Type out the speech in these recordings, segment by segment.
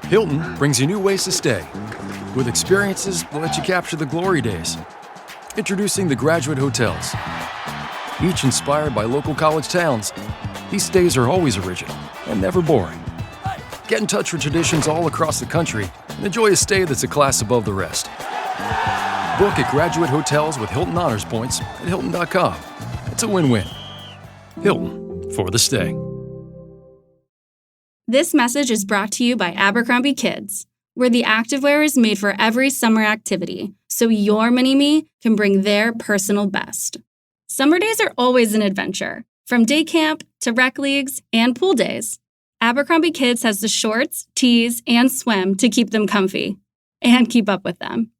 Hilton brings you new ways to stay, with experiences that let you capture the glory days. Introducing the Graduate Hotels. Each inspired by local college towns, these stays are always original and never boring. Get in touch with traditions all across the country and enjoy a stay that's a class above the rest. Book at Graduate Hotels with Hilton Honors Points at Hilton.com. It's a win-win. Hilton, for the stay. This message is brought to you by Abercrombie Kids, where the activewear is made for every summer activity, so your mini-me can bring their personal best. Summer days are always an adventure, from day camp to rec leagues and pool days. Abercrombie Kids has the shorts, tees, and swim to keep them comfy and keep up with them.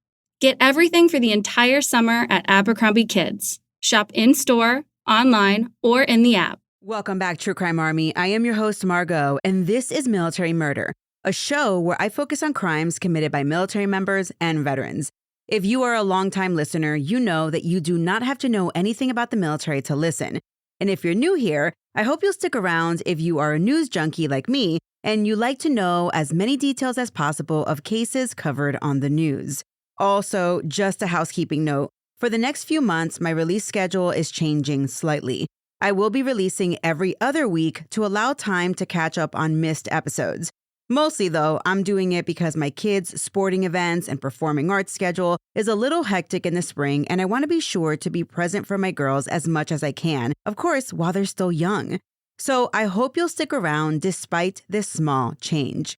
Get everything for the entire summer at Abercrombie Kids. Shop in-store, online, or in the app. Welcome back, True Crime Army. I am your host, Margot, and this is Military Murder, a show where I focus on crimes committed by military members and veterans. If you are a longtime listener, you know that you do not have to know anything about the military to listen. And if you're new here, I hope you'll stick around if you are a news junkie like me and you like to know as many details as possible of cases covered on the news. Also, just a housekeeping note, for the next few months, my release schedule is changing slightly. I will be releasing every other week to allow time to catch up on missed episodes. Mostly, though, I'm doing it because my kids' sporting events and performing arts schedule is a little hectic in the spring, and I want to be sure to be present for my girls as much as I can, of course, while they're still young. So I hope you'll stick around despite this small change.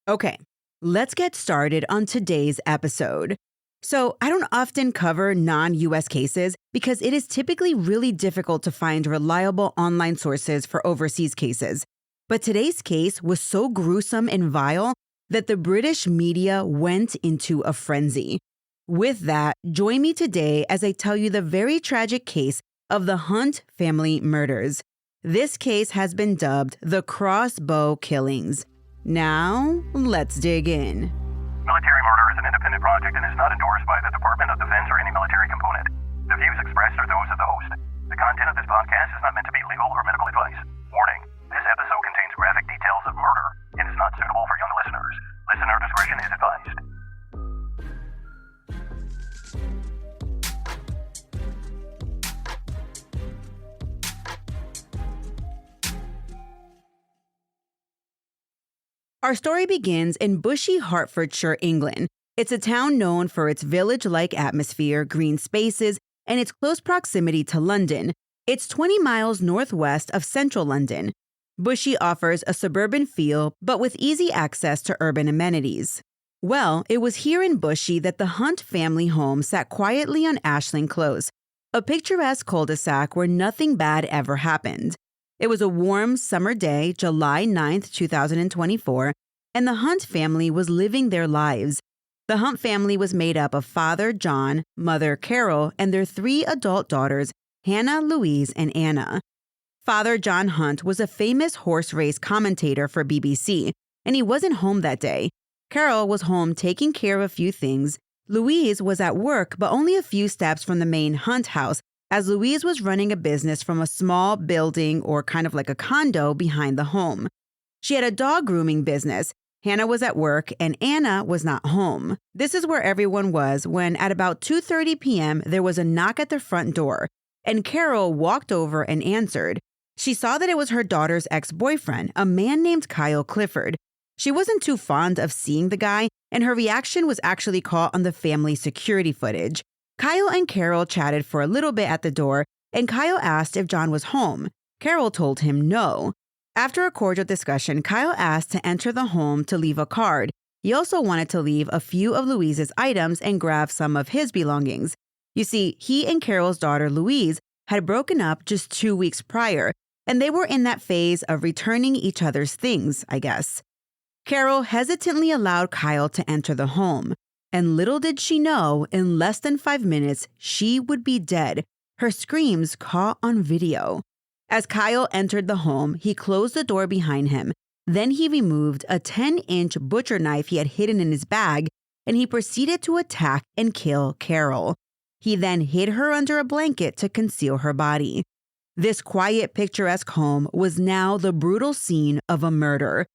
Okay, let's get started on today's episode. So I don't often cover non-US cases because it is typically really difficult to find reliable online sources for overseas cases. But today's case was so gruesome and vile that the British media went into a frenzy. With that, join me today as I tell you the very tragic case of the Hunt family murders. This case has been dubbed the Crossbow Killings. Now, let's dig in. Military murder is an independent project and is not endorsed by the Department of Defense or any military component. The views expressed are those of the host. The content of this podcast is not meant to be legal or medical advice. Warning, this episode contains graphic details of murder and is not suitable for young listeners. Listener discretion is advised. Our story begins in Bushey, Hertfordshire, England. It's a town known for its village-like atmosphere, green spaces, and its close proximity to London. It's 20 miles northwest of central London. Bushey offers a suburban feel, but with easy access to urban amenities. Well, it was here in Bushey that the Hunt family home sat quietly on Ashlyn Close, a picturesque cul-de-sac where nothing bad ever happened. It was a warm summer day, July 9th, 2024, and the Hunt family was living their lives. The Hunt family was made up of Father John, Mother Carol, and their 3 adult daughters, Hannah, Louise, and Anna. Father John Hunt was a famous horse race commentator for BBC, and he wasn't home that day. Carol was home taking care of a few things. Louise was at work, but only a few steps from the main Hunt house, as Louise was running a business from a small building or kind of like a condo behind the home. She had a dog grooming business. Hannah was at work and Anna was not home. This is where everyone was when at about 2:30 p.m. there was a knock at the front door, and Carol walked over and answered. She saw that it was her daughter's ex-boyfriend, a man named Kyle Clifford. She wasn't too fond of seeing the guy, and her reaction was actually caught on the family security footage. Kyle and Carol chatted for a little bit at the door, and Kyle asked if John was home. Carol told him no. After a cordial discussion, Kyle asked to enter the home to leave a card. He also wanted to leave a few of Louise's items and grab some of his belongings. You see, he and Carol's daughter Louise had broken up just 2 weeks prior, and they were in that phase of returning each other's things, I guess. Carol hesitantly allowed Kyle to enter the home. And little did she know, in less than 5 minutes, she would be dead, her screams caught on video. As Kyle entered the home, he closed the door behind him. Then he removed a 10-inch butcher knife he had hidden in his bag, and he proceeded to attack and kill Carol. He then hid her under a blanket to conceal her body. This quiet, picturesque home was now the brutal scene of a murder.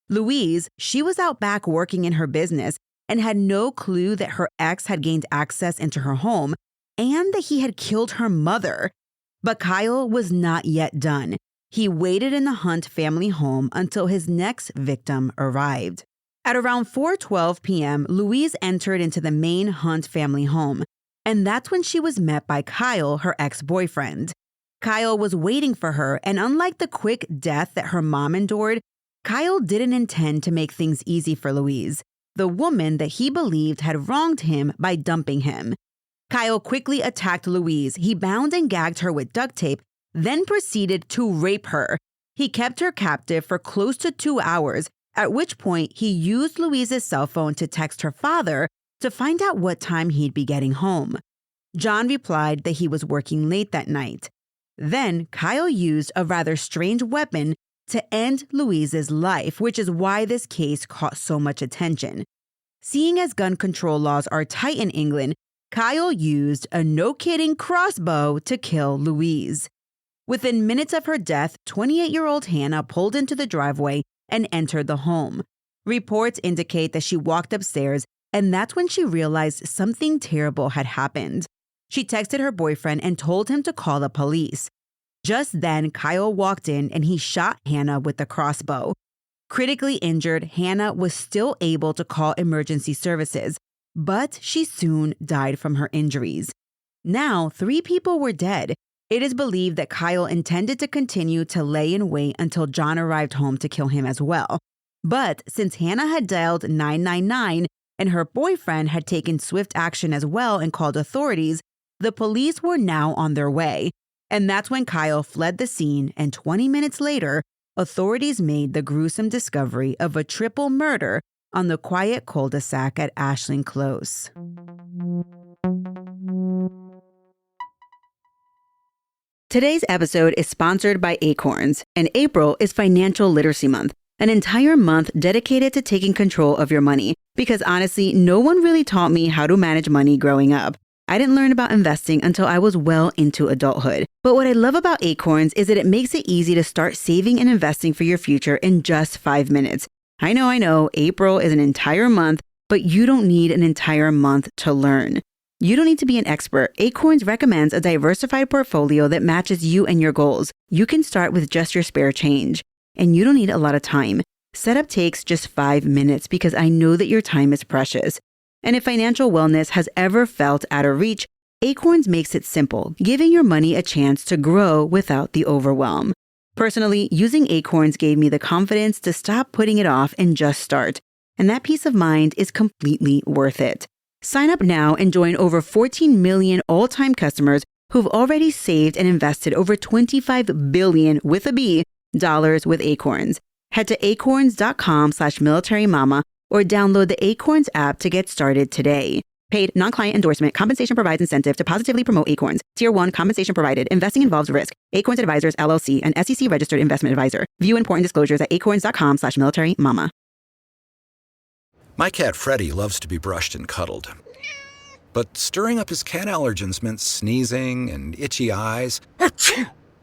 Louise, she was out back working in her business and had no clue that her ex had gained access into her home and that he had killed her mother. But Kyle was not yet done. He waited in the Hunt family home until his next victim arrived. At around 4:12 p.m., Louise entered into the main Hunt family home, and that's when she was met by Kyle, her ex-boyfriend. Kyle was waiting for her, and unlike the quick death that her mom endured, Kyle didn't intend to make things easy for Louise, the woman that he believed had wronged him by dumping him. Kyle quickly attacked Louise. He bound and gagged her with duct tape, then proceeded to rape her. He kept her captive for close to 2 hours, at which point he used Louise's cell phone to text her father to find out what time he'd be getting home. John replied that he was working late that night. Then Kyle used a rather strange weapon to end Louise's life, which is why this case caught so much attention. Seeing as gun control laws are tight in England, Kyle used a no-kidding crossbow to kill Louise. Within minutes of her death, 28-year-old Hannah pulled into the driveway and entered the home. Reports indicate that she walked upstairs, and that's when she realized something terrible had happened. She texted her boyfriend and told him to call the police. Just then, Kyle walked in and he shot Hannah with the crossbow. Critically injured, Hannah was still able to call emergency services, but she soon died from her injuries. Now, 3 people were dead. It is believed that Kyle intended to continue to lay in wait until John arrived home to kill him as well. But since Hannah had dialed 999 and her boyfriend had taken swift action as well and called authorities, the police were now on their way. And that's when Kyle fled the scene, and 20 minutes later, authorities made the gruesome discovery of a triple murder on the quiet cul-de-sac at Ashlyn Close. Today's episode is sponsored by Acorns, and April is Financial Literacy Month, an entire month dedicated to taking control of your money. Because honestly, no one really taught me how to manage money growing up. I didn't learn about investing until I was well into adulthood. But what I love about Acorns is that it makes it easy to start saving and investing for your future in just 5 minutes. I know, April is an entire month, but you don't need an entire month to learn. You don't need to be an expert. Acorns recommends a diversified portfolio that matches you and your goals. You can start with just your spare change, and you don't need a lot of time. Setup takes just 5 minutes because I know that your time is precious. And if financial wellness has ever felt out of reach, Acorns makes it simple, giving your money a chance to grow without the overwhelm. Personally, using Acorns gave me the confidence to stop putting it off and just start. And that peace of mind is completely worth it. Sign up now and join over 14 million all-time customers who've already saved and invested over $25 billion with a B dollars with Acorns. Head to acorns.com/militarymama or download the Acorns app to get started today. Paid non-client endorsement. Compensation provides incentive to positively promote Acorns. Tier 1 compensation provided. Investing involves risk. Acorns Advisors, LLC, an SEC registered investment advisor. View important disclosures at acorns.com/militarymama. My cat Freddie loves to be brushed and cuddled. But stirring up his cat allergens meant sneezing and itchy eyes.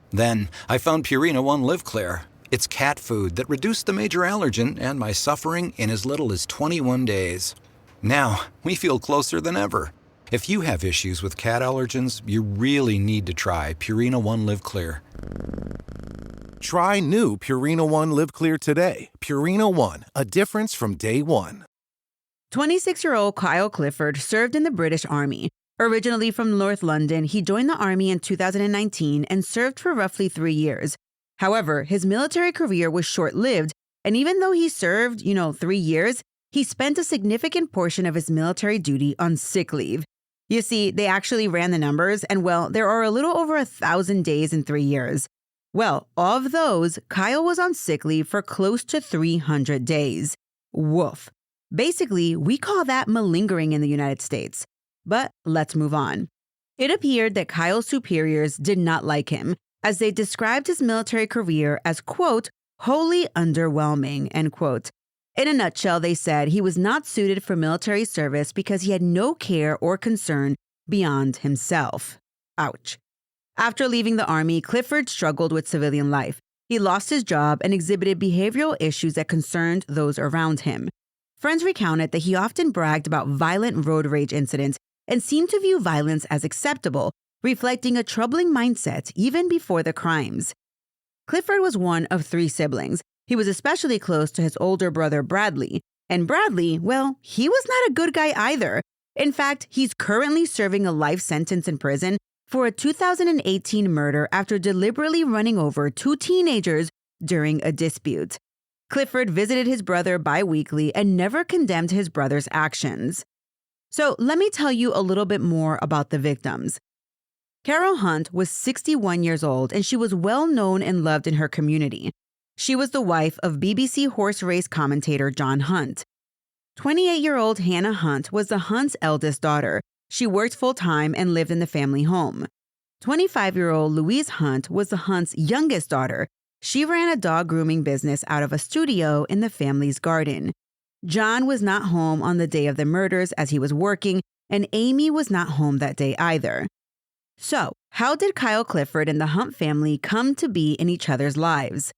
Then I found Purina One Live Clear. It's cat food that reduced the major allergen and my suffering in as little as 21 days. Now, we feel closer than ever. If you have issues with cat allergens, you really need to try Purina One Live Clear. Try new Purina One Live Clear today. Purina One, a difference from day one. 26-year-old Kyle Clifford served in the British Army. Originally from North London, he joined the Army in 2019 and served for roughly 3 years. However, his military career was short-lived, and even though he served, 3 years, he spent a significant portion of his military duty on sick leave. You see, they actually ran the numbers, and there are a little over 1,000 days in 3 years. Well, of those, Kyle was on sick leave for close to 300 days. Woof. Basically, we call that malingering in the United States. But let's move on. It appeared that Kyle's superiors did not like him, as they described his military career as, quote, wholly underwhelming, end quote. In a nutshell, they said he was not suited for military service because he had no care or concern beyond himself. Ouch. After leaving the Army, Clifford struggled with civilian life. He lost his job and exhibited behavioral issues that concerned those around him. Friends recounted that he often bragged about violent road rage incidents and seemed to view violence as acceptable, reflecting a troubling mindset even before the crimes. Clifford was one of 3 siblings. He was especially close to his older brother Bradley. And Bradley, well, he was not a good guy either. In fact, he's currently serving a life sentence in prison for a 2018 murder after deliberately running over 2 teenagers during a dispute. Clifford visited his brother bi-weekly and never condemned his brother's actions. So let me tell you a little bit more about the victims. Carol Hunt was 61 years old and she was well known and loved in her community. She was the wife of BBC horse race commentator John Hunt. 28-year-old Hannah Hunt was the Hunt's eldest daughter. She worked full-time and lived in the family home. 25-year-old Louise Hunt was the Hunt's youngest daughter. She ran a dog grooming business out of a studio in the family's garden. John was not home on the day of the murders as he was working, and Amy was not home that day either. So, how did Kyle Clifford and the Hunt family come to be in each other's lives?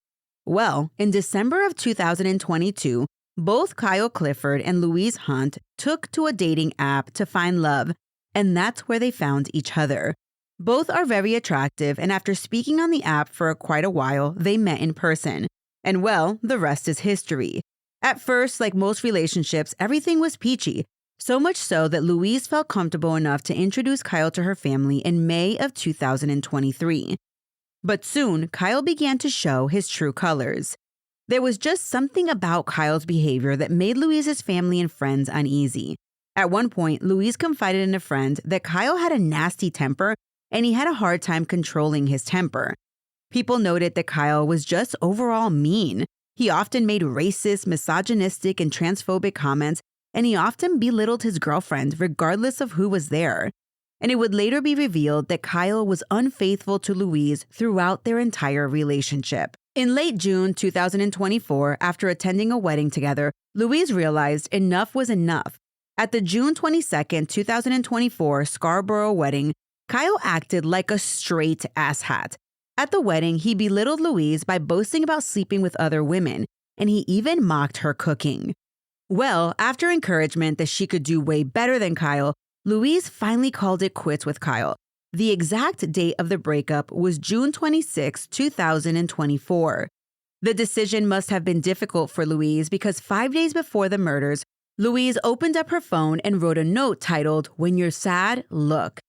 Well, in December of 2022, both Kyle Clifford and Louise Hunt took to a dating app to find love, and that's where they found each other. Both are very attractive, and after speaking on the app for quite a while, they met in person. And well, the rest is history. At first, like most relationships, everything was peachy, so much so that Louise felt comfortable enough to introduce Kyle to her family in May of 2023. But soon, Kyle began to show his true colors. There was just something about Kyle's behavior that made Louise's family and friends uneasy. At one point, Louise confided in a friend that Kyle had a nasty temper and he had a hard time controlling his temper. People noted that Kyle was just overall mean. He often made racist, misogynistic, and transphobic comments, and he often belittled his girlfriend regardless of who was there. And it would later be revealed that Kyle was unfaithful to Louise throughout their entire relationship. In late June 2024, after attending a wedding together, Louise realized enough was enough. At the June 22, 2024 Scarborough wedding, Kyle acted like a straight asshat. At the wedding, he belittled Louise by boasting about sleeping with other women, and he even mocked her cooking. Well, after encouragement that she could do way better than Kyle, Louise finally called it quits with Kyle. The exact date of the breakup was June 26, 2024. The decision must have been difficult for Louise because 5 days before the murders, Louise opened up her phone and wrote a note titled, "When You're Sad, Look."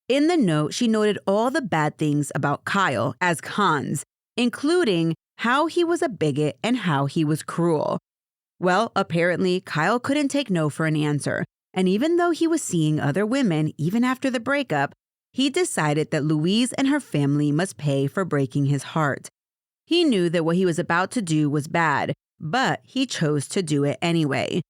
In the note, she noted all the bad things about Kyle as cons, including how he was a bigot and how he was cruel. Well, apparently, Kyle couldn't take no for an answer, and even though he was seeing other women even after the breakup, he decided that Louise and her family must pay for breaking his heart. He knew that what he was about to do was bad, but he chose to do it anyway.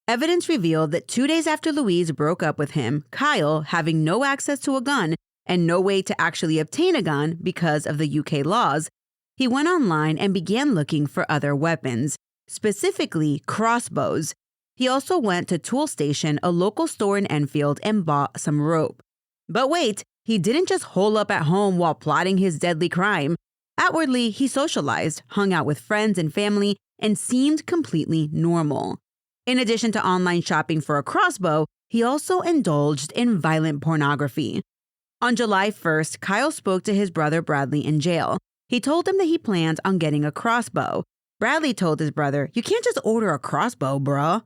Evidence revealed that 2 days after Louise broke up with him, Kyle, having no access to a gun and no way to actually obtain a gun because of the UK laws, he went online and began looking for other weapons, specifically crossbows. He also went to Tool Station, a local store in Enfield, and bought some rope. But wait, he didn't just hole up at home while plotting his deadly crime. Outwardly, he socialized, hung out with friends and family, and seemed completely normal. In addition to online shopping for a crossbow, he also indulged in violent pornography. On July 1st, Kyle spoke to his brother Bradley in jail. He told him that he planned on getting a crossbow. Bradley told his brother, "You can't just order a crossbow, bruh."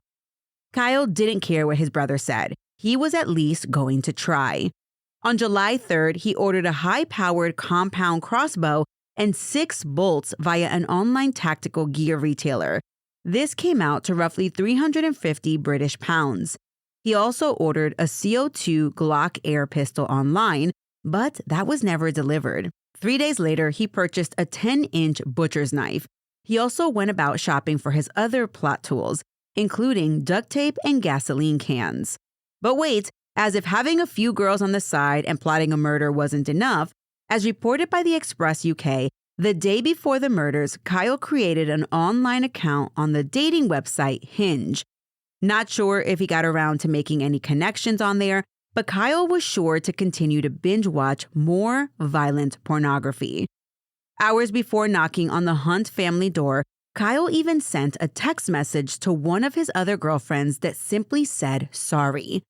Kyle didn't care what his brother said. He was at least going to try. On July 3rd, he ordered a high-powered compound crossbow and 6 bolts via an online tactical gear retailer. This came out to roughly 350 British pounds. He also ordered a CO2 Glock air pistol online, but that was never delivered. 3 days later, he purchased a 10-inch butcher's knife. He also went about shopping for his other plot tools, including duct tape and gasoline cans. But wait, as if having a few girls on the side and plotting a murder wasn't enough, as reported by the Express UK, the day before the murders, Kyle created an online account on the dating website Hinge. Not sure if he got around to making any connections on there, but Kyle was sure to continue to binge watch more violent pornography. Hours before knocking on the Hunt family door, Kyle even sent a text message to one of his other girlfriends that simply said sorry.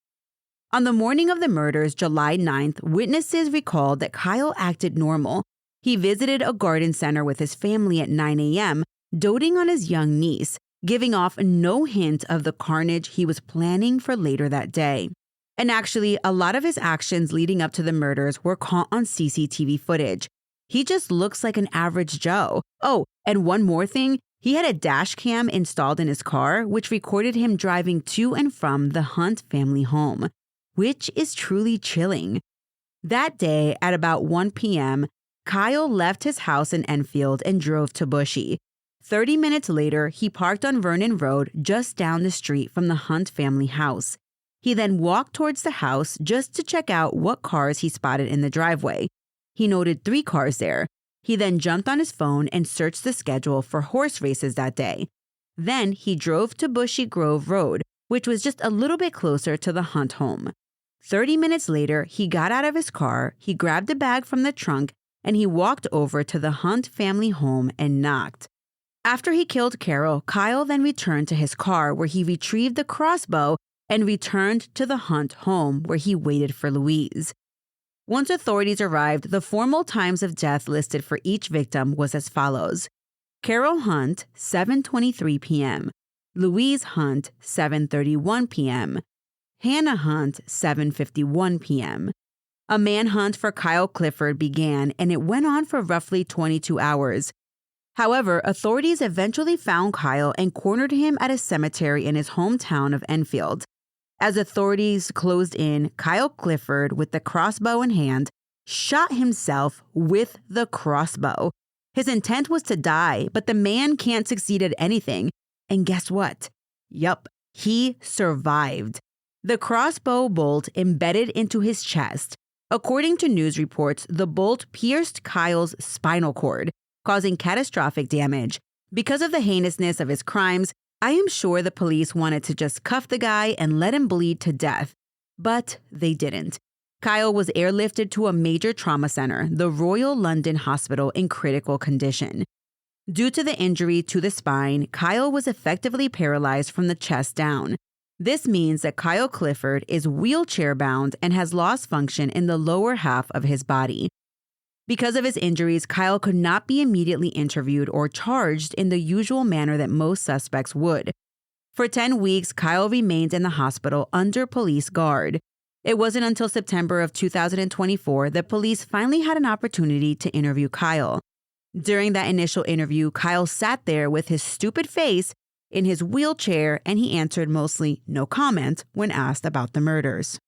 On the morning of the murders, July 9th, witnesses recalled that Kyle acted normal. He visited a garden center with his family at 9 a.m., doting on his young niece, giving off no hint of the carnage he was planning for later that day. And actually, a lot of his actions leading up to the murders were caught on CCTV footage. He just looks like an average Joe. Oh, and one more thing, he had a dash cam installed in his car, which recorded him driving to and from the Hunt family home, which is truly chilling. That day, at about 1 p.m., Kyle left his house in Enfield and drove to Bushey. 30 minutes later, he parked on Vernon Road just down the street from the Hunt family house. He then walked towards the house just to check out what cars he spotted in the driveway. He noted 3 cars there. He then jumped on his phone and searched the schedule for horse races that day. Then he drove to Bushey Grove Road, which was just a little bit closer to the Hunt home. 30 minutes later, he got out of his car, he grabbed a bag from the trunk, and he walked over to the Hunt family home and knocked. After he killed Carol, Kyle then returned to his car where he retrieved the crossbow and returned to the Hunt home where he waited for Louise. Once authorities arrived, the formal times of death listed for each victim was as follows. Carol Hunt, 7:23 p.m. Louise Hunt, 7:31 p.m. Hannah Hunt, 7:51 p.m. A manhunt for Kyle Clifford began, and it went on for roughly 22 hours. However, authorities eventually found Kyle and cornered him at a cemetery in his hometown of Enfield. As authorities closed in, Kyle Clifford, with the crossbow in hand, shot himself with the crossbow. His intent was to die, but the man can't succeed at anything. And guess what? Yup, he survived. The crossbow bolt embedded into his chest. According to news reports, the bolt pierced Kyle's spinal cord, causing catastrophic damage. Because of the heinousness of his crimes, I am sure the police wanted to just cuff the guy and let him bleed to death. But they didn't. Kyle was airlifted to a major trauma center, the Royal London Hospital, in critical condition. Due to the injury to the spine, Kyle was effectively paralyzed from the chest down. This means that Kyle Clifford is wheelchair-bound and has lost function in the lower half of his body. Because of his injuries, Kyle could not be immediately interviewed or charged in the usual manner that most suspects would. For 10 weeks, Kyle remained in the hospital under police guard. It wasn't until September of 2024 that police finally had an opportunity to interview Kyle. During that initial interview, Kyle sat there with his stupid face in his wheelchair, and he answered mostly no comment when asked about the murders.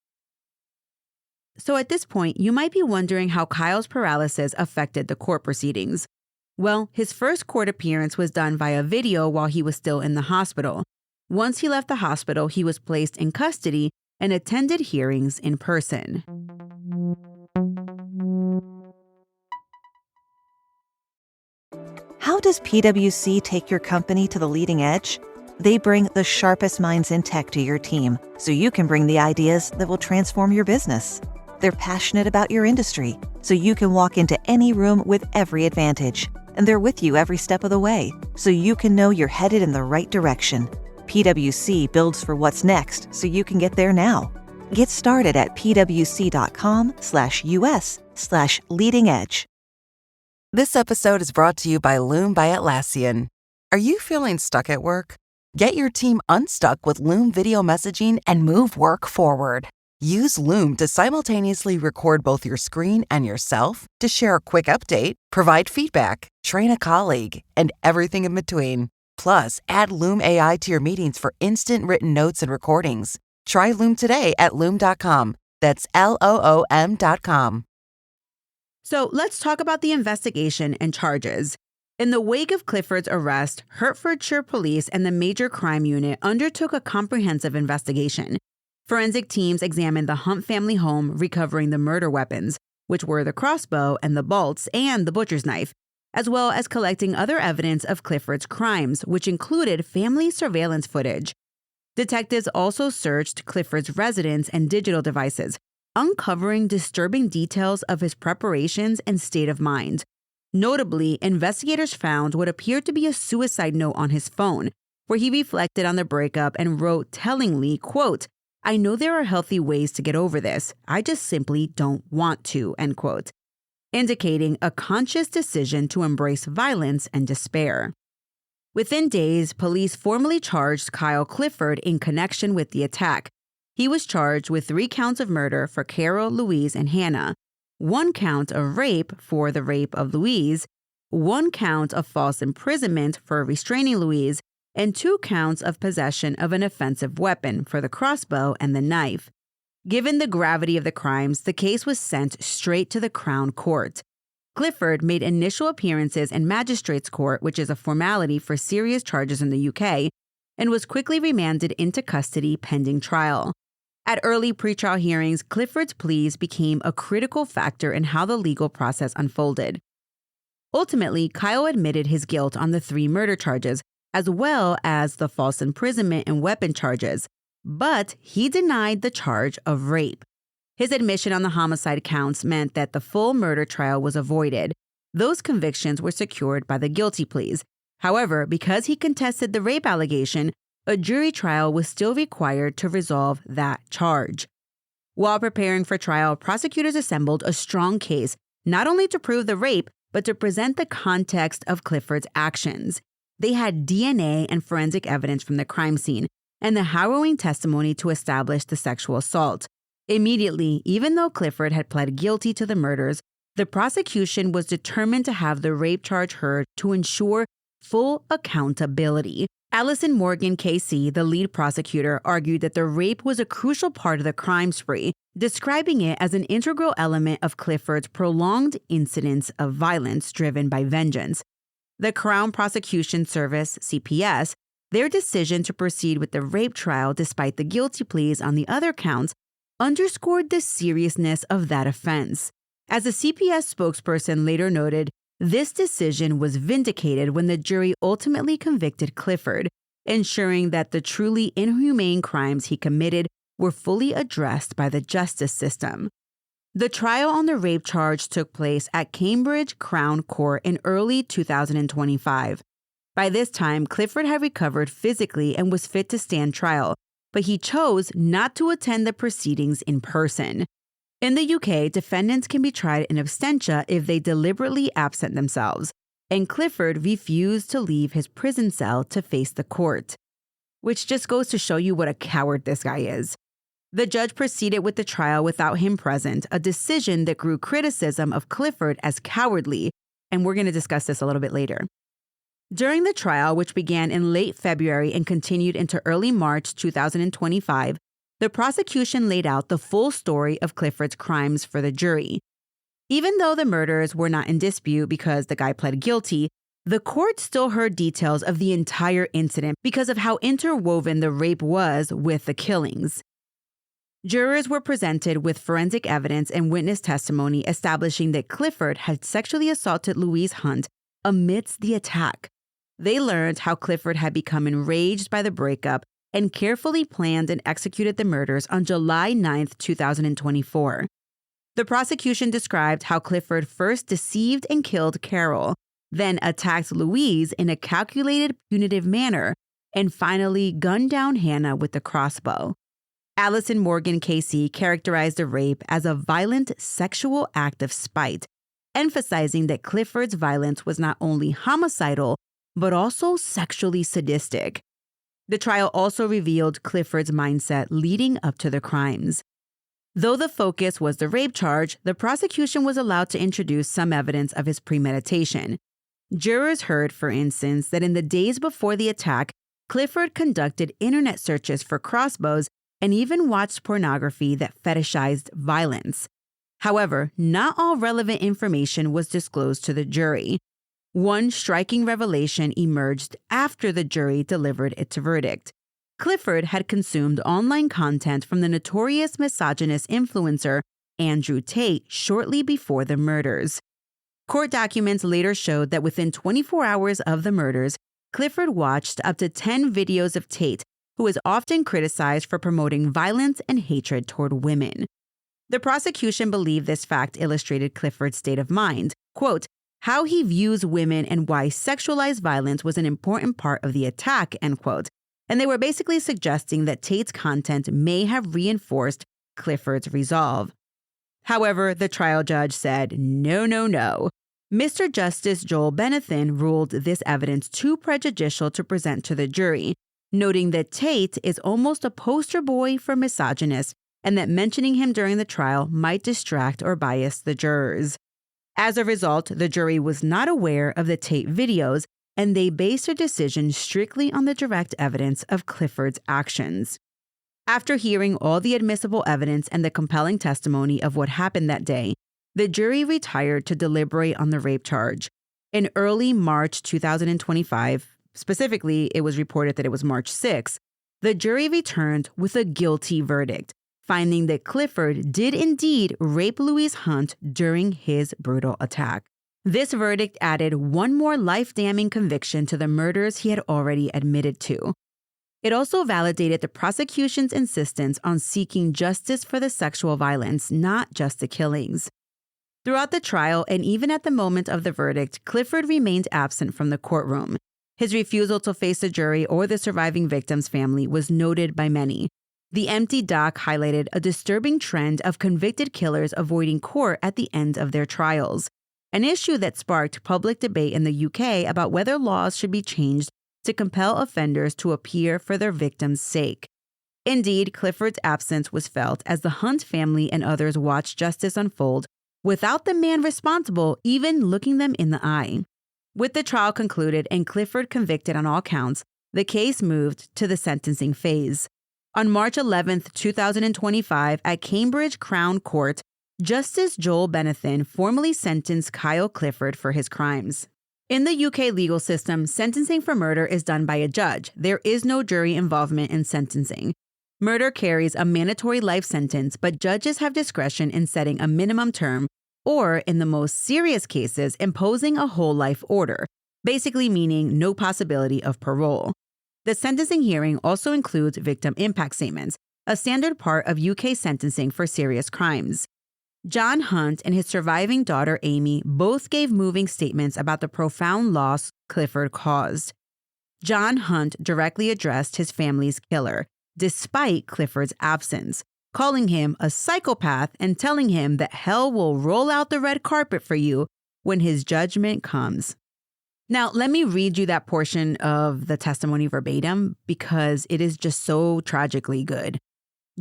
So at this point, you might be wondering how Kyle's paralysis affected the court proceedings. Well, his first court appearance was done via video while he was still in the hospital. Once he left the hospital, he was placed in custody and attended hearings in person. How does PwC take your company to the leading edge? They bring the sharpest minds in tech to your team, so you can bring the ideas that will transform your business. They're passionate about your industry, so you can walk into any room with every advantage. And they're with you every step of the way, so you can know you're headed in the right direction. PwC builds for what's next, so you can get there now. Get started at pwc.com/us/leading edge. This episode is brought to you by Loom by Atlassian. Are you feeling stuck at work? Get your team unstuck with Loom video messaging and move work forward. Use Loom to simultaneously record both your screen and yourself to share a quick update, provide feedback, train a colleague, and everything in between. Plus, add Loom AI to your meetings for instant written notes and recordings. Try Loom today at Loom.com. That's LOOM.com. So let's talk about the investigation and charges. In the wake of Clifford's arrest, Hertfordshire Police and the Major Crime Unit undertook a comprehensive investigation. Forensic teams examined the Hunt family home, recovering the murder weapons, which were the crossbow and the bolts and the butcher's knife, as well as collecting other evidence of Clifford's crimes, which included family surveillance footage. Detectives also searched Clifford's residence and digital devices, uncovering disturbing details of his preparations and state of mind. Notably, investigators found what appeared to be a suicide note on his phone, where he reflected on the breakup and wrote tellingly, quote, "I know there are healthy ways to get over this. I just simply don't want to," end quote, indicating a conscious decision to embrace violence and despair. Within days, police formally charged Kyle Clifford in connection with the attack. He was charged with 3 counts of murder for Carol, Louise, and Hannah, 1 count of rape for the rape of Louise, 1 count of false imprisonment for restraining Louise, and 2 counts of possession of an offensive weapon for the crossbow and the knife. Given the gravity of the crimes, the case was sent straight to the Crown Court. Clifford made initial appearances in Magistrates Court, which is a formality for serious charges in the UK, and was quickly remanded into custody pending trial. At early pretrial hearings, Clifford's pleas became a critical factor in how the legal process unfolded. Ultimately, Kyle admitted his guilt on the 3 murder charges, as well as the false imprisonment and weapon charges, but he denied the charge of rape. His admission on the homicide counts meant that the full murder trial was avoided. Those convictions were secured by the guilty pleas. However, because he contested the rape allegation, a jury trial was still required to resolve that charge. While preparing for trial, prosecutors assembled a strong case, not only to prove the rape, but to present the context of Clifford's actions. They had DNA and forensic evidence from the crime scene, and the harrowing testimony to establish the sexual assault. Immediately, even though Clifford had pled guilty to the murders, the prosecution was determined to have the rape charge heard to ensure full accountability. Alison Morgan, KC, the lead prosecutor, argued that the rape was a crucial part of the crime spree, describing it as an integral element of Clifford's prolonged incidents of violence driven by vengeance. The Crown Prosecution Service, CPS, their decision to proceed with the rape trial despite the guilty pleas on the other counts underscored the seriousness of that offense. As a CPS spokesperson later noted, this decision was vindicated when the jury ultimately convicted Clifford, ensuring that the truly inhumane crimes he committed were fully addressed by the justice system. The trial on the rape charge took place at Cambridge Crown Court in early 2025. By this time, Clifford had recovered physically and was fit to stand trial, but he chose not to attend the proceedings in person. In the UK, defendants can be tried in absentia if they deliberately absent themselves, and Clifford refused to leave his prison cell to face the court, which just goes to show you what a coward this guy is. The judge proceeded with the trial without him present, a decision that grew criticism of Clifford as cowardly, and we're going to discuss this a little bit later. During the trial, which began in late February and continued into early March 2025, the prosecution laid out the full story of Clifford's crimes for the jury. Even though the murders were not in dispute because the guy pled guilty, the court still heard details of the entire incident because of how interwoven the rape was with the killings. Jurors were presented with forensic evidence and witness testimony establishing that Clifford had sexually assaulted Louise Hunt amidst the attack. They learned how Clifford had become enraged by the breakup and carefully planned and executed the murders on July 9, 2024. The prosecution described how Clifford first deceived and killed Carol, then attacked Louise in a calculated, punitive manner, and finally gunned down Hannah with the crossbow. Alison Morgan, KC, characterized the rape as a violent sexual act of spite, emphasizing that Clifford's violence was not only homicidal, but also sexually sadistic. The trial also revealed Clifford's mindset leading up to the crimes. Though the focus was the rape charge, the prosecution was allowed to introduce some evidence of his premeditation. Jurors heard, for instance, that in the days before the attack, Clifford conducted internet searches for crossbows and even watched pornography that fetishized violence. However, not all relevant information was disclosed to the jury. One striking revelation emerged after the jury delivered its verdict. Clifford had consumed online content from the notorious misogynist influencer Andrew Tate shortly before the murders. Court documents later showed that within 24 hours of the murders, Clifford watched up to 10 videos of Tate, who is often criticized for promoting violence and hatred toward women. The prosecution believed this fact illustrated Clifford's state of mind. Quote, how he views women and why sexualized violence was an important part of the attack, end quote. And they were basically suggesting that Tate's content may have reinforced Clifford's resolve. However, the trial judge said, no. Mr. Justice Joel Benathan ruled this evidence too prejudicial to present to the jury, noting that Tate is almost a poster boy for misogynists and that mentioning him during the trial might distract or bias the jurors. As a result, the jury was not aware of the Tate videos, and they based their decision strictly on the direct evidence of Clifford's actions. After hearing all the admissible evidence and the compelling testimony of what happened that day, the jury retired to deliberate on the rape charge. In early March 2025, specifically, it was reported that it was March 6, the jury returned with a guilty verdict, finding that Clifford did indeed rape Louise Hunt during his brutal attack. This verdict added one more life-damning conviction to the murders he had already admitted to. It also validated the prosecution's insistence on seeking justice for the sexual violence, not just the killings. Throughout the trial, and even at the moment of the verdict, Clifford remained absent from the courtroom. His refusal to face the jury or the surviving victim's family was noted by many. The empty dock highlighted a disturbing trend of convicted killers avoiding court at the end of their trials, an issue that sparked public debate in the UK about whether laws should be changed to compel offenders to appear for their victims' sake. Indeed, Clifford's absence was felt as the Hunt family and others watched justice unfold without the man responsible even looking them in the eye. With the trial concluded and Clifford convicted on all counts, the case moved to the sentencing phase. On March 11, 2025, at Cambridge Crown Court, Justice Joel Benathan formally sentenced Kyle Clifford for his crimes. In the UK legal system, sentencing for murder is done by a judge. There is no jury involvement in sentencing. Murder carries a mandatory life sentence, but judges have discretion in setting a minimum term or, in the most serious cases, imposing a whole life order, basically meaning no possibility of parole. The sentencing hearing also includes victim impact statements, a standard part of UK sentencing for serious crimes. John Hunt and his surviving daughter Amy both gave moving statements about the profound loss Clifford caused. John Hunt directly addressed his family's killer, despite Clifford's absence, calling him a psychopath and telling him that hell will roll out the red carpet for you when his judgment comes. Now, let me read you that portion of the testimony verbatim because it is just so tragically good.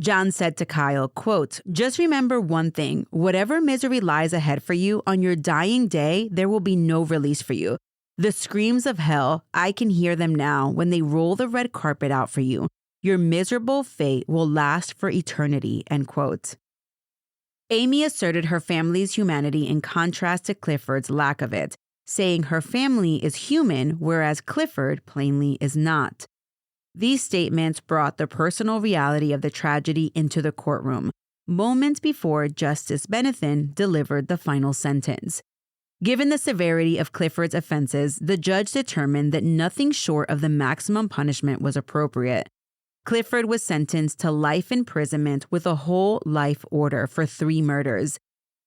John said to Kyle, quote, "Just remember one thing, whatever misery lies ahead for you, on your dying day, there will be no release for you. The screams of hell, I can hear them now when they roll the red carpet out for you. Your miserable fate will last for eternity," end quote. Amy asserted her family's humanity in contrast to Clifford's lack of it, saying her family is human, whereas Clifford plainly is not. These statements brought the personal reality of the tragedy into the courtroom, moments before Justice Benathan delivered the final sentence. Given the severity of Clifford's offenses, the judge determined that nothing short of the maximum punishment was appropriate. Clifford was sentenced to life imprisonment with a whole life order for 3 murders.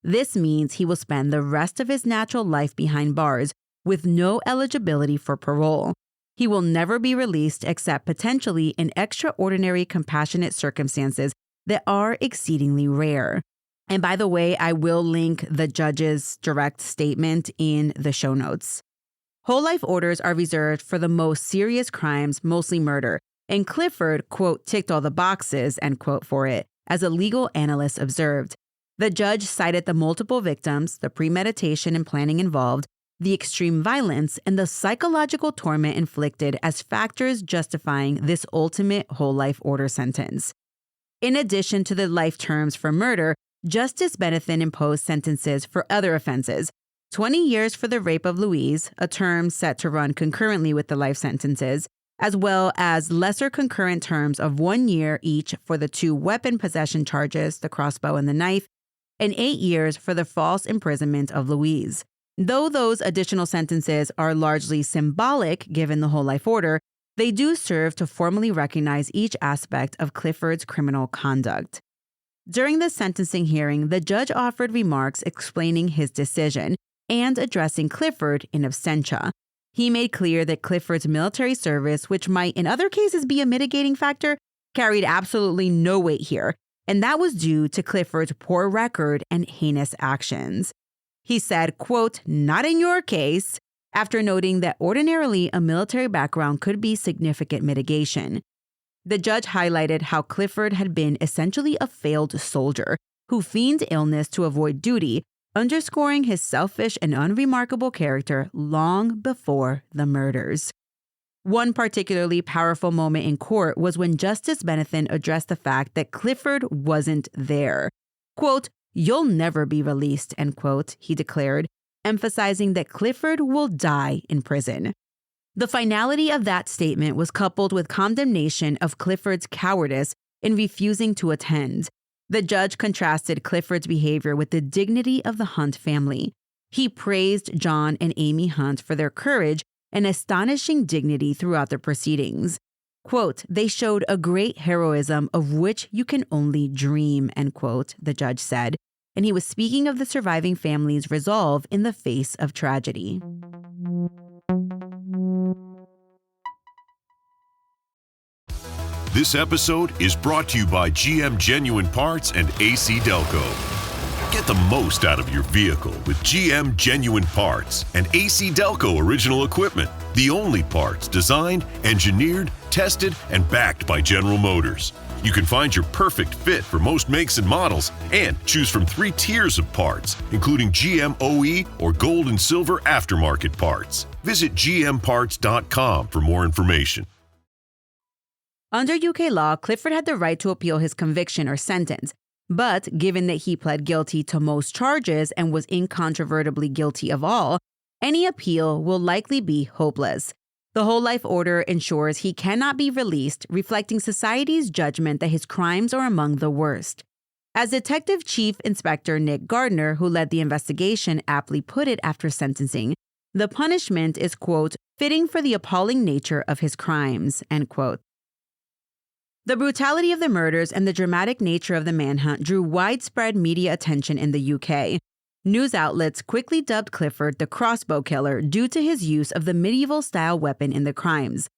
This means he will spend the rest of his natural life behind bars with no eligibility for parole. He will never be released except potentially in extraordinary compassionate circumstances that are exceedingly rare. And by the way, I will link the judge's direct statement in the show notes. Whole life orders are reserved for the most serious crimes, mostly murder. And Clifford, quote, ticked all the boxes, end quote, for it, as a legal analyst observed. The judge cited the multiple victims, the premeditation and planning involved, the extreme violence, and the psychological torment inflicted as factors justifying this ultimate whole life order sentence. In addition to the life terms for murder, Justice Benathan imposed sentences for other offenses: 20 years for the rape of Louise, a term set to run concurrently with the life sentences, as well as lesser concurrent terms of 1 year each for the 2 weapon possession charges, the crossbow and the knife, and 8 years for the false imprisonment of Louise. Though those additional sentences are largely symbolic given the whole life order, they do serve to formally recognize each aspect of Clifford's criminal conduct. During the sentencing hearing, the judge offered remarks explaining his decision. and addressing Clifford in absentia. He made clear that Clifford's military service, which might in other cases be a mitigating factor, carried absolutely no weight here, and that was due to Clifford's poor record and heinous actions. He said, quote, "Not in your case," after noting that ordinarily a military background could be significant mitigation. The judge highlighted how Clifford had been essentially a failed soldier who feigned illness to avoid duty, underscoring his selfish and unremarkable character long before the murders. One particularly powerful moment in court was when Justice Benethan addressed the fact that Clifford wasn't there. Quote, "You'll never be released," end quote, he declared, emphasizing that Clifford will die in prison. The finality of that statement was coupled with condemnation of Clifford's cowardice in refusing to attend. The judge contrasted Clifford's behavior with the dignity of the Hunt family. He praised John and Amy Hunt for their courage and astonishing dignity throughout the proceedings. Quote, "They showed a great heroism of which you can only dream," end quote, the judge said, and he was speaking of the surviving family's resolve in the face of tragedy. This episode is brought to you by GM Genuine Parts and AC Delco. Get the most out of your vehicle with GM Genuine Parts and AC Delco original equipment. The only parts designed, engineered, tested, and backed by General Motors. You can find your perfect fit for most makes and models and choose from 3 tiers of parts, including GM OE or gold and silver aftermarket parts. Visit gmparts.com for more information. Under UK law, Clifford had the right to appeal his conviction or sentence, but given that he pled guilty to most charges and was incontrovertibly guilty of all, any appeal will likely be hopeless. The whole life order ensures he cannot be released, reflecting society's judgment that his crimes are among the worst. As Detective Chief Inspector Nick Gardner, who led the investigation, aptly put it after sentencing, the punishment is, quote, "fitting for the appalling nature of his crimes," end quote. The brutality of the murders and the dramatic nature of the manhunt drew widespread media attention in the UK. News outlets quickly dubbed Clifford the Crossbow Killer due to his use of the medieval-style weapon in the crimes.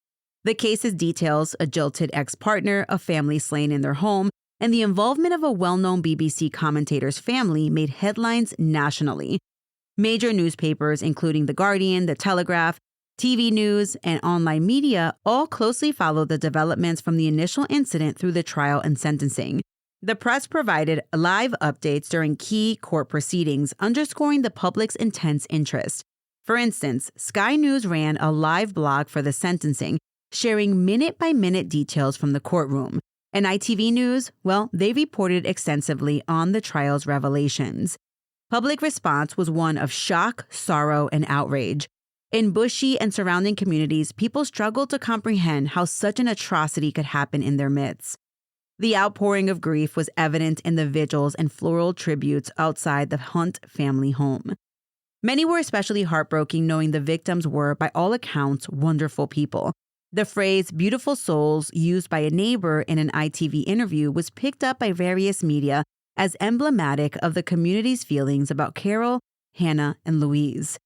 The case's details, a jilted ex-partner, a family slain in their home, and the involvement of a well-known BBC commentator's family made headlines nationally. Major newspapers, including The Guardian, The Telegraph, TV news, and online media all closely followed the developments from the initial incident through the trial and sentencing. The press provided live updates during key court proceedings, underscoring the public's intense interest. For instance, Sky News ran a live blog for the sentencing, sharing minute-by-minute details from the courtroom. And ITV News, well, they reported extensively on the trial's revelations. Public response was one of shock, sorrow, and outrage. In Bushey and surrounding communities, people struggled to comprehend how such an atrocity could happen in their midst. The outpouring of grief was evident in the vigils and floral tributes outside the Hunt family home. Many were especially heartbroken knowing the victims were, by all accounts, wonderful people. The phrase "beautiful souls" used by a neighbor in an ITV interview was picked up by various media as emblematic of the community's feelings about Carol, Hannah, and Louise.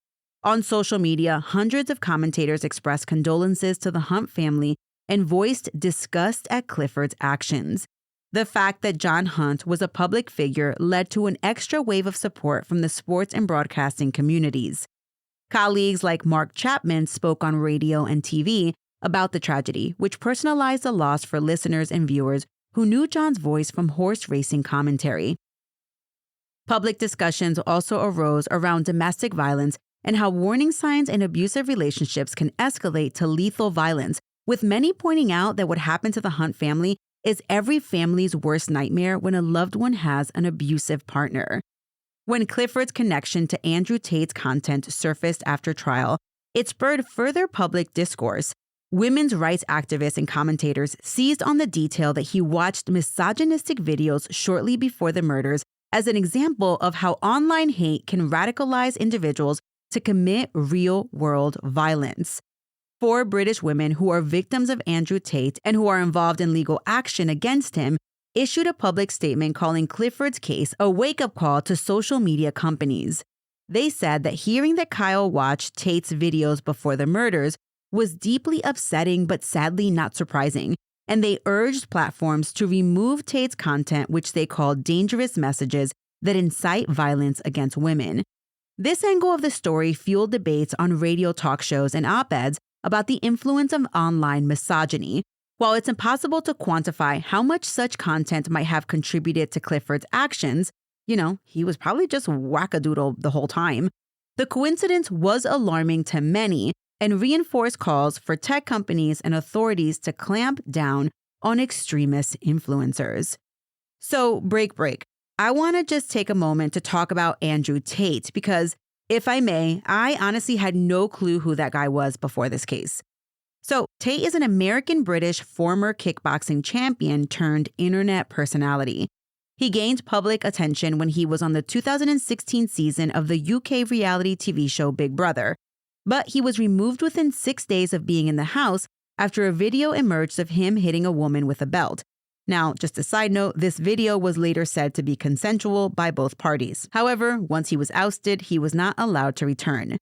On social media, hundreds of commentators expressed condolences to the Hunt family and voiced disgust at Clifford's actions. The fact that John Hunt was a public figure led to an extra wave of support from the sports and broadcasting communities. Colleagues like Mark Chapman spoke on radio and TV about the tragedy, which personalized the loss for listeners and viewers who knew John's voice from horse racing commentary. Public discussions also arose around domestic violence and how warning signs in abusive relationships can escalate to lethal violence, with many pointing out that what happened to the Hunt family is every family's worst nightmare when a loved one has an abusive partner. When Clifford's connection to Andrew Tate's content surfaced after trial, it spurred further public discourse. Women's rights activists and commentators seized on the detail that he watched misogynistic videos shortly before the murders as an example of how online hate can radicalize individuals to commit real-world violence. 4 British women who are victims of Andrew Tate and who are involved in legal action against him issued a public statement calling Clifford's case a wake-up call to social media companies. They said that hearing that Kyle watched Tate's videos before the murders was deeply upsetting but sadly not surprising, and they urged platforms to remove Tate's content, which they called dangerous messages that incite violence against women. This angle of the story fueled debates on radio talk shows and op-eds about the influence of online misogyny. While it's impossible to quantify how much such content might have contributed to Clifford's actions, he was probably just wackadoodle the whole time. The coincidence was alarming to many and reinforced calls for tech companies and authorities to clamp down on extremist influencers. So, break. I want to just take a moment to talk about Andrew Tate because, if I may, I honestly had no clue who that guy was before this case. So, Tate is an American-British former kickboxing champion turned internet personality. He gained public attention when he was on the 2016 season of the UK reality TV show Big Brother, but he was removed within 6 days of being in the house after a video emerged of him hitting a woman with a belt. Now, just a side note, this video was later said to be consensual by both parties. However, once he was ousted, he was not allowed to return.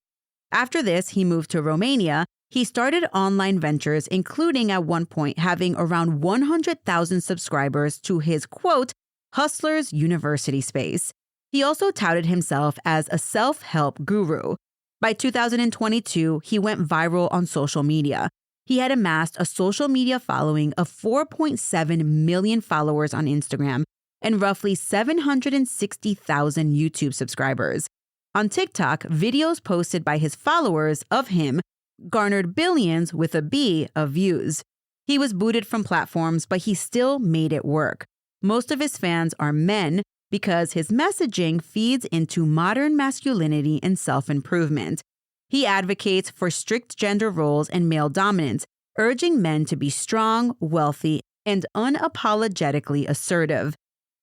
After this, he moved to Romania. He started online ventures, including at one point having around 100,000 subscribers to his, quote, Hustlers University space. He also touted himself as a self-help guru. By 2022, he went viral on social media. He had amassed a social media following of 4.7 million followers on Instagram and roughly 760,000 YouTube subscribers. On TikTok, videos posted by his followers of him garnered billions with a B of views. He was booted from platforms, but he still made it work. Most of his fans are men because his messaging feeds into modern masculinity and self-improvement. He advocates for strict gender roles and male dominance, urging men to be strong, wealthy, and unapologetically assertive.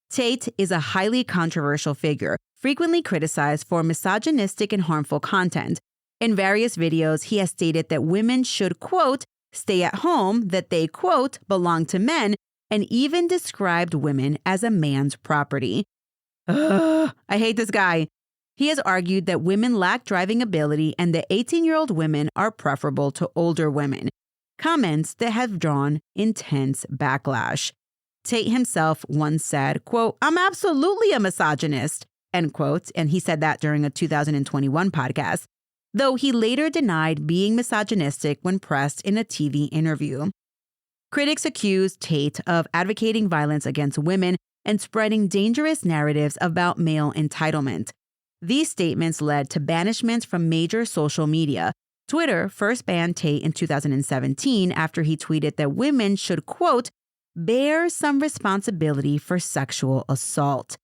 Tate is a highly controversial figure, frequently criticized for misogynistic and harmful content. In various videos, he has stated that women should, quote, stay at home, that they, quote, belong to men, and even described women as a man's property. I hate this guy. He has argued that women lack driving ability and that 18-year-old women are preferable to older women, comments that have drawn intense backlash. Tate himself once said, quote, I'm absolutely a misogynist, end quote, and he said that during a 2021 podcast, though he later denied being misogynistic when pressed in a TV interview. Critics accused Tate of advocating violence against women and spreading dangerous narratives about male entitlement. These statements led to banishments from major social media. Twitter first banned Tate in 2017 after he tweeted that women should, quote, bear some responsibility for sexual assault.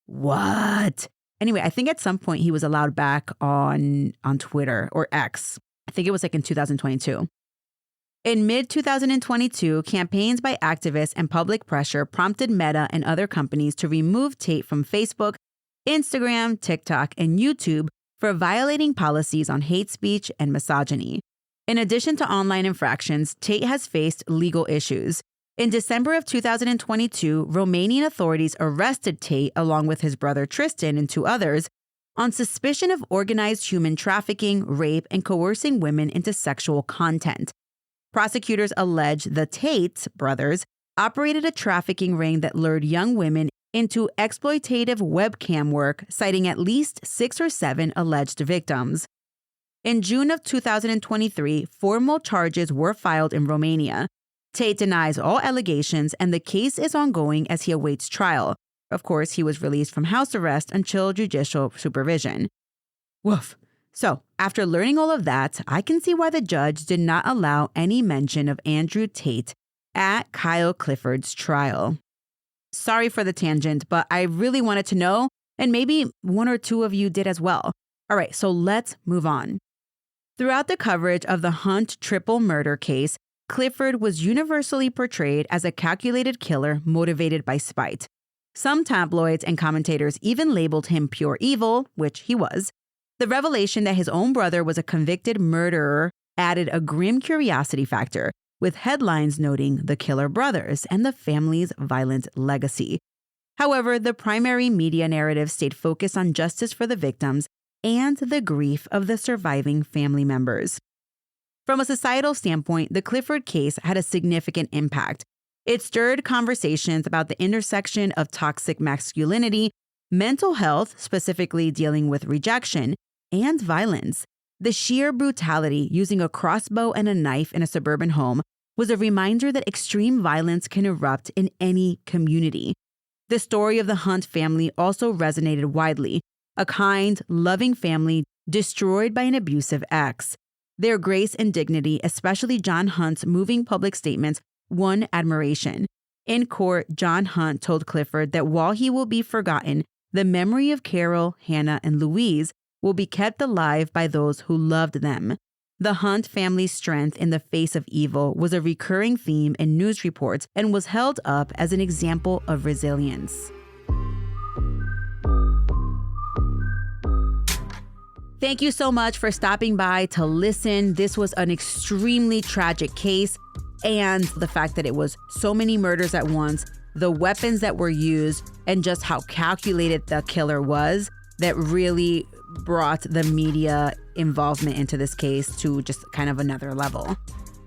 What? Anyway, I think at some point he was allowed back on Twitter or X. I think it was like in 2022. In mid-2022, campaigns by activists and public pressure prompted Meta and other companies to remove Tate from Facebook, Instagram, TikTok, and YouTube for violating policies on hate speech and misogyny. In addition to online infractions, Tate has faced legal issues. In December of 2022, Romanian authorities arrested Tate along with his brother Tristan and 2 others on suspicion of organized human trafficking, rape, and coercing women into sexual content. Prosecutors allege the Tate brothers operated a trafficking ring that lured young women into exploitative webcam work, citing at least 6 or 7 alleged victims. In June of 2023, formal charges were filed in Romania. Tate denies all allegations, and the case is ongoing as he awaits trial. Of course, he was released from house arrest until judicial supervision. Woof. So, after learning all of that, I can see why the judge did not allow any mention of Andrew Tate at Kyle Clifford's trial. Sorry for the tangent, but I really wanted to know, and maybe 1 or 2 of you did as well. All right, so let's move on. Throughout the coverage of the Hunt triple murder case, Clifford was universally portrayed as a calculated killer motivated by spite. Some tabloids and commentators even labeled him pure evil, which he was. The revelation that his own brother was a convicted murderer added a grim curiosity factor, with headlines noting the killer brothers and the family's violent legacy. However, the primary media narrative stayed focused on justice for the victims, and the grief of the surviving family members. From a societal standpoint, the Clifford case had a significant impact. It stirred conversations about the intersection of toxic masculinity, mental health, specifically dealing with rejection, and violence. The sheer brutality using a crossbow and a knife in a suburban home was a reminder that extreme violence can erupt in any community. The story of the Hunt family also resonated widely, a kind, loving family destroyed by an abusive ex. Their grace and dignity, especially John Hunt's moving public statements, won admiration. In court, John Hunt told Clifford that while he will be forgotten, the memory of Carol, Hannah, and Louise will be kept alive by those who loved them. The Hunt family's strength in the face of evil was a recurring theme in news reports and was held up as an example of resilience. Thank you so much for stopping by to listen. This was an extremely tragic case, and the fact that it was so many murders at once, the weapons that were used, and just how calculated the killer was, that really brought the media involvement into this case to just kind of another level.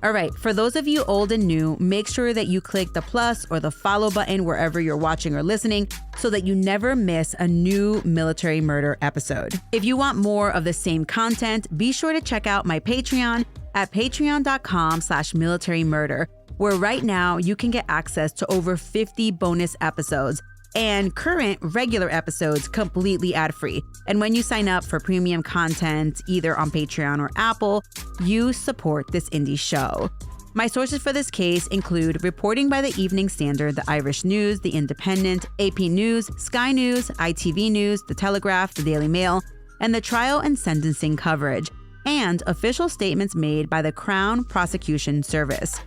All right, for those of you old and new, make sure that you click the plus or the follow button wherever you're watching or listening so that you never miss a new military murder episode. If you want more of the same content, be sure to check out my Patreon at patreon.com/militarymurder, where right now you can get access to over 50 bonus episodes and current regular episodes completely ad-free. And when you sign up for premium content, either on Patreon or Apple, you support this indie show. My sources for this case include reporting by the Evening Standard, the Irish News, the Independent, AP News, Sky News, ITV News, The Telegraph, the Daily Mail, and the trial and sentencing coverage, and official statements made by the Crown Prosecution Service.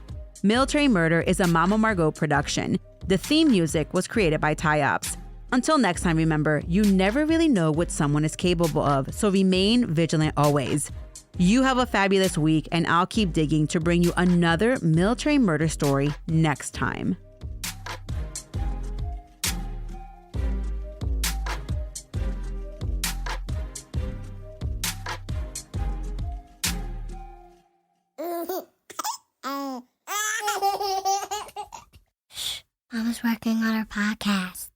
Military Murder is a Mama Margot production. The theme music was created by Ty-Ops. Until next time, remember, you never really know what someone is capable of, so remain vigilant always. You have a fabulous week, and I'll keep digging to bring you another military murder story next time. Mama's working on her podcast.